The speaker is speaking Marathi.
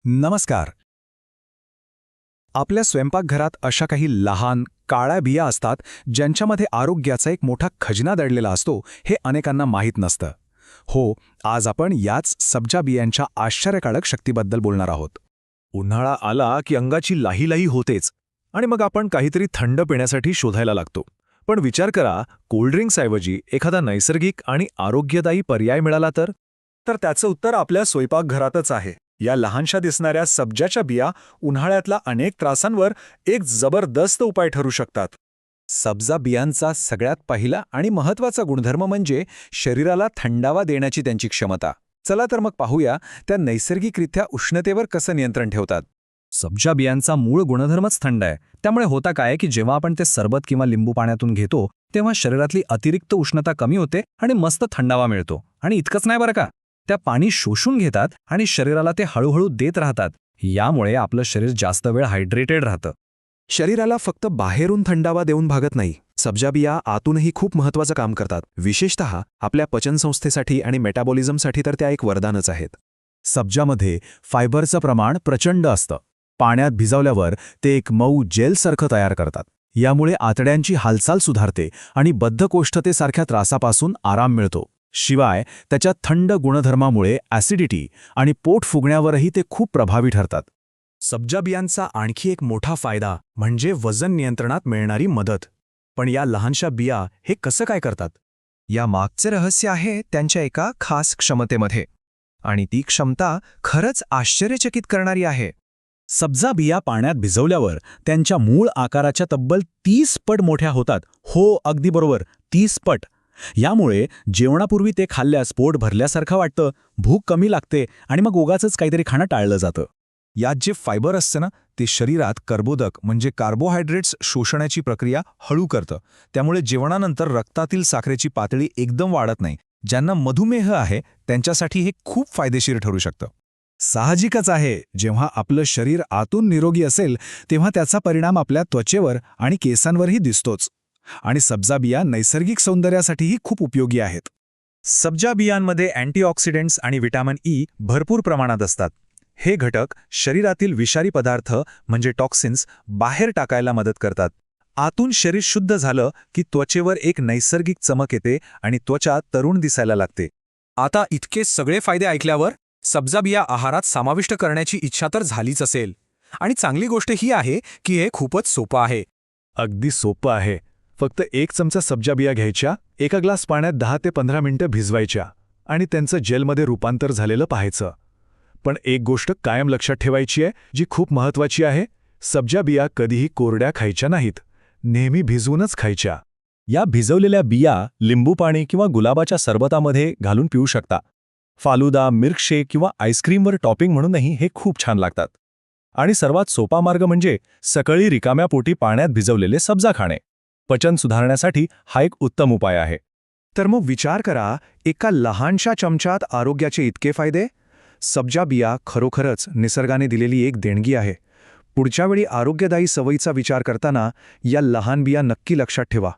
नमस्कार. आपल्या स्वयंपाकघरात अशा काही लहान, काळ्या बिया असतात ज्यांच्यामध्ये आरोग्याचा एक मोठा खजिना दडलेला असतो हे अनेकांना माहीत नसतं. हो, आज आपण याच सब्जा बियांच्या आश्चर्यकारक शक्तीबद्दल बोलणार आहोत. उन्हाळा आला की अंगाची लाही होतेच आणि मग आपण काहीतरी थंड पिण्यासाठी शोधायला लागतो. पण विचार करा, कोल्ड्रिंक्सऐवजी एखादा नैसर्गिक आणि आरोग्यदायी पर्याय मिळाला तर? त्याचं उत्तर आपल्या स्वयंपाकघरातच आहे. या लहानशा दिसणाऱ्या सब्जाच्या बिया उन्हाळ्यातल्या अनेक त्रासांवर एक जबरदस्त उपाय ठरू शकतात. सब्जा बियांचा सगळ्यात पहिला आणि महत्त्वाचा गुणधर्म म्हणजे शरीराला थंडावा देण्याची त्यांची क्षमता. चला तर मग पाहूया त्या नैसर्गिकरित्या उष्णतेवर कसं नियंत्रण ठेवतात. सब्जा बियांचा मूळ गुणधर्मच थंड आहे. त्यामुळे होता काय की जेव्हा आपण ते सरबत किंवा लिंबू पाण्यातून घेतो तेव्हा शरीरातली अतिरिक्त उष्णता कमी होते आणि मस्त थंडावा मिळतो. आणि इतकंच नाही बरं का, त्या पाणी शोषून घेतात आणि शरीराला ते हळूहळू देत राहतात. यामुळे आपलं शरीर जास्त वेळ हायड्रेटेड राहतं. शरीराला फक्त बाहेरून थंडावा देऊन भागत नाही, सब्जा बिया आतूनही खूप महत्त्वाचं काम करतात. विशेषतः आपल्या पचनसंस्थेसाठी आणि मेटाबॉलिझमसाठी तर त्या एक वरदानच आहेत. सब्जामध्ये फायबरचं प्रमाण प्रचंड असतं. पाण्यात भिजवल्यावर ते एक मऊ जेलसारखं तयार करतात. यामुळे आतड्यांची हालचाल सुधारते आणि बद्धकोष्ठतेसारख्या त्रासापासून आराम मिळतो. शिवाय त्याच्या थंड गुणधर्मामुळे ॲसिडिटी आणि पोट फुगण्यावरही ते खूप प्रभावी ठरतात. सब्जा बियांचा आणखी एक मोठा फायदा म्हणजे वजन नियंत्रणात मिळणारी मदत. पण या लहानशा बिया हे कसं काय करतात? या मागचे रहस्य आहे त्यांच्या एका खास क्षमतेमध्ये. आणि ती क्षमता खरंच आश्चर्यचकित करणारी आहे. सब्जा बिया पाण्यात भिजवल्यावर त्यांच्या मूळ आकाराच्या तब्बल 30 पट मोठ्या होतात. हो, अगदी बरोबर, 30 पट. यामुळे जेवणापूर्वी ते खाल्ल्यास पोट भरल्यासारखं वाटतं, भूक कमी लागते आणि मग उगाचच काहीतरी खाणं टाळलं जातं. यात जे फायबर असतं ना, ते शरीरात कर्बोदक म्हणजे कार्बोहायड्रेट्स शोषण्याची प्रक्रिया हळू करतं. त्यामुळे जेवणानंतर रक्तातील साखरेची पातळी एकदम वाढत नाही. ज्यांना मधुमेह आहे त्यांच्यासाठी हे खूप फायदेशीर ठरू शकतं. साहजिकच आहे, जेव्हा आपलं शरीर आतून निरोगी असेल तेव्हा त्याचा परिणाम आपल्या त्वचेवर आणि केसांवरही दिसतोच. आणि सब्जा बिया नैसर्गिक सौंदर्यासाठीही खूप उपयोगी आहेत. सब्जा बियांमध्ये अँटीऑक्सिडंट्स आणि व्हिटॅमिन ई भरपूर प्रमाणात असतात. हे घटक शरीरातील विषारी पदार्थ म्हणजे टॉक्सिन्स बाहेर टाकायला मदत करतात. आतून शरीर शुद्ध झालं की त्वचेवर एक नैसर्गिक चमक येते आणि त्वचा तरुण दिसायला लागते. आता इतके सगळे फायदे ऐकल्यावर सब्जा बिया आहारात समाविष्ट करण्याची इच्छा तर झालीच असेल. आणि चांगली गोष्ट ही आहे की हे खूपच सोपं आहे. अगदी सोपं आहे. फक्त 1 चमचा सब्जा बिया घ्यायच्या, एका ग्लास पाण्यात 10 ते 15 मिनिटं भिजवायच्या आणि त्यांचं जेलमध्ये रूपांतर झालेलं पाहायचं. पण एक गोष्ट कायम लक्षात ठेवायची आहे, जी खूप महत्त्वाची आहे. सब्जा बिया कधीही कोरड्या खायच्या नाहीत. नेहमी भिजवूनच खायच्या. या भिजवलेल्या बिया लिंबू पाणी किंवा गुलाबाच्या सरबतामध्ये घालून पिऊ शकता. फालुदा, मिल्कशेक किंवा आईस्क्रीमवर टॉपिंग म्हणूनही हे खूप छान लागतात. आणि सर्वात सोपा मार्ग म्हणजे सकाळी रिकाम्या पोटी पाण्यात भिजवलेले सब्जा खाणे. पचन सुधारण्यासाठी हा एक उत्तम उपाय आहे. तर मग विचार करा, एका लहानशा चमच्यात आरोग्याचे इतके फायदे. सब्जा बिया खरोखरच निसर्गाने दिलेली एक देणगी आहे. पुढच्या वेळी आरोग्यदायी सवयीचा विचार करताना या लहान बिया नक्की लक्षात ठेवा.